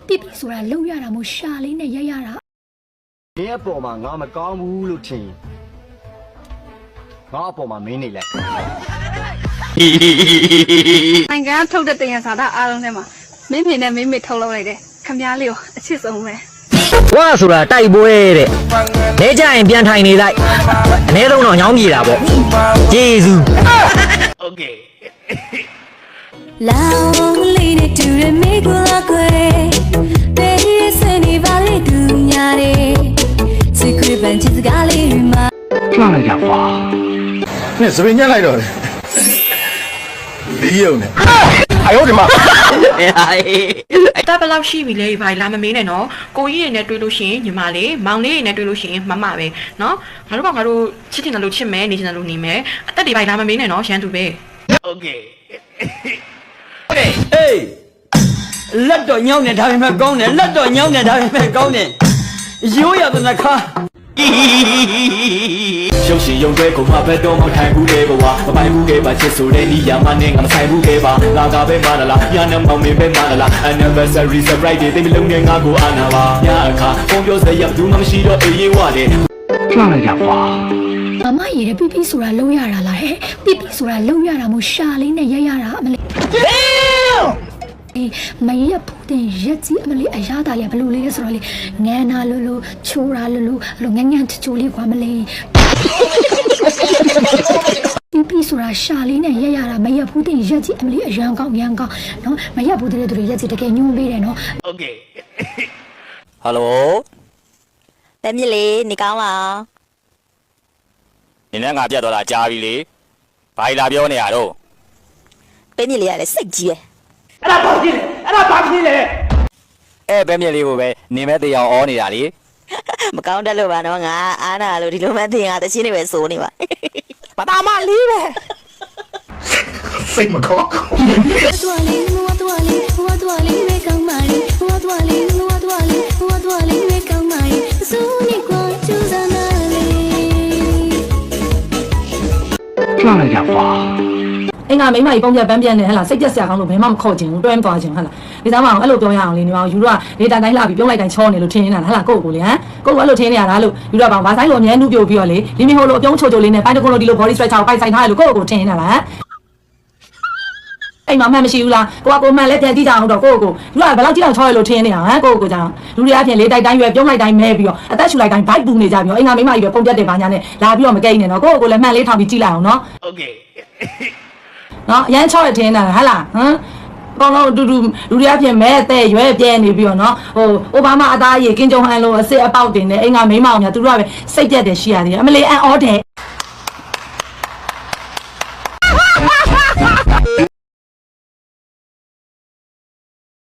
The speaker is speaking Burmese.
ပြပြဆိုတာလုံရတာမို့ရှာလေးနဲ့ရက်ရတာမင်းအပေါ်မှာငါမကောင်းဘူးလို့ထင်ငါအပေါ်မှာမင်းနေလိုက်နိုင်ငံထုတ်တဲ့တင်ရစာသားအားလုံးထဲမှာမင်းဖေနဲ့မင်းမေထုတ်လုပ်လိုက်တယ်ခမ ्या လေးကိုအချစ်ဆုံးပဲဝါဆိုတာတိုက်ပွဲတဲ့လဲကြရင်ပြန်ထိုင်နေလိုက်အနည်းဆုံးတော့ညောင်းပြေတာပေါ့ကျေးဇူးโอเคလောင်လေးနဲ့တူရမေကူလာခွေတေးရစနေပါလေသူညာတယ်စိတ်ခွေပန်ချစ်စကားလေးတွေမှာလှလိုက်ကြကွာနဲ့စပင်ညက်လိုက်တော့လေဒီရုံနဲ့အယောဒီမှာတပ်ဘလောက်ရှိပြီလဲဘာလာမမင်းနဲ့နော်ကိုကြီးတွေနဲ့တွေ့လို့ရှိရင်ညီမလေးမောင်လေးတွေနဲ့တွေ့လို့ရှိရင်မမပဲနော်ငါတို့ချစ်တင်တယ်လို့ချစ်မယ်နေချင်တယ်လို့နေမယ်အသက်တွေဘာလာမမင်းနဲ့နော်ရန်သူပဲโอเคအေးလက်တော့ညောင်းနေဒါပေမဲ့ကောင်းတယ်လက်တော့ညောင်းနေဒါပေမဲ့ကောင်းတယ်ရိုးရတဲ့နှခါရုပ်ရှင်ရုံတဲ့ကိုမှဘယ်တော့မှထိုင်ဘူးလေကွာမပိုင်ဘူးခဲ့ပါချစ်ဆိုတဲ့နီးယာမနဲ့ငါမဆိုင်ဘူးခဲ့ပါငါကပဲမလားညာနဲ့မောင်မင်းပဲမလား anniversary surprise တွေတိတ်မလုံးနဲ့ငါကိုအာနာပါညအခါဖုန်းပြောစရာဘူးမှမရှိတော့အေးရေးဝတယ်လှလိုက်ကြကွာမမရတဲ့ပြပြဆိုတာလုံရတာလားဟဲ့ပြပြဆိုတာလုံရတာမို့ရှာလေးနဲ့ရက်ရတာအမလေးမရဖို့တဲ့ရက်ကြီးအမလေးအရသာလေးဘလို့လေးလဲဆိုတော့လေငန်းနာလို့ချိုးတာလို့အဲ့လိုငန်းငန်းချိုးလေးကွာမလေးပြပြဆိုတာရှာလေးနဲ့ရက်ရတာမရဖို့တဲ့ရက်ကြီးအမလေးအရန်ကောင်းနော်မရဖို့တဲ့သူတွေရက်ကြီးတကယ်ညှိုးပေးတယ်နော်โอเคဟယ်လိုပဲမြစ်လေးနေကောင်းလားနင်းနဲ့ငါပြတ်တော့တာကြားပြီလေဘာလာပြောနေရတော့ပဲမြစ်လေးရတယ်စိတ်ကြီးပဲအဲ့ဒါဘာဖြစ်လဲပဲမြက်လေးကိုပဲနေမဲ့တေအောင်ဩနေတာလေမကောင်းတတ်လို့ပါတော့ငါအားနာလို့ဒီလိုမှသိရင်ငါတချင်းနေပဲစိုးနေပါပတာမလေးပဲစိတ်မကောင်းတော်လေးမေကောင်းမာရီတော်လေးမေကောင်းမာရီစုနေကိုကျူးစမ်းနာလေးလှလိုက်ကြကွာအင်္ဂါမိမကြီးပုံပြပန်းပြန်းနေဟလာစိတ်ပြက်စရာကောင်းလို့ဘယ်မှမခေါ်ချင်ဘူးတွဲမသွားချင်ဟလာဒီသားမအောင်အဲ့လိုပြောရအောင်လေညီမယူတော့ဒေတာတိုင်းလှပြီးပြုံးလိုက်တိုင်းချောနေလို့ထင်းနေတာဟလာကိုယ့်ကိုလေဟမ်ကိုယ့်ကိုအဲ့လိုထင်းနေရတာလို့ယူတော့ဘာဆိုင်လို့အမြဲနှူးပြို့ပြီးတော့လေလီမီဟိုလိုအပြုံးချိုချိုလေးနဲ့ပိုင်းတကုန်းလိုဒီလို body stretcher ကိုပိုက်ဆိုင်ထားရလို့ကိုယ့်ကိုထင်းနေတာလားအိမ်မှာမှန်မရှိဘူးလားကိုမှန်လဲပြန်ကြည့်ကြအောင်တော့ကိုယူတော့ဘယ်လောက်ကြည့်အောင်ချောရလို့ထင်းနေတာဟမ်ကိုကြောင့်လူတွေအပြင်လေးတိုက်တိုင်းရွယ်ပြုံးလိုက်တိုင်းမဲပြီးတော့အသက်ရှူလိုက်တိုင်းဘိုက်ပူနေကြပြီးတော့အင်္ဂါမိမကြီးပဲပုံပြတ်တယ်ဘာညာနဲ့လာပြီးတော့မကိန်းနေတော့ကိုလည်းမှန်လေးထောင်ပြီးကြည့်လိုက်အောင်နော်โอเคနော်အရန်ချောရထင်းနေတာဟဟလားဟမ်ကောင်းတော့တူလူတွေအပြင်မဲတဲ့ရွယ်ပြဲနေပြီးတော့နော်ဟိုအိုဘားမားအသားရည်ကင်းကြုံဟန်လို့အစ်စ်အပေါက်တင်နေအင်္ဂါမိမအောင်ညာသူတို့ကပဲစိတ်ပြတ်တယ်ရှိရတယ်အမလေးအန်အော်တယ်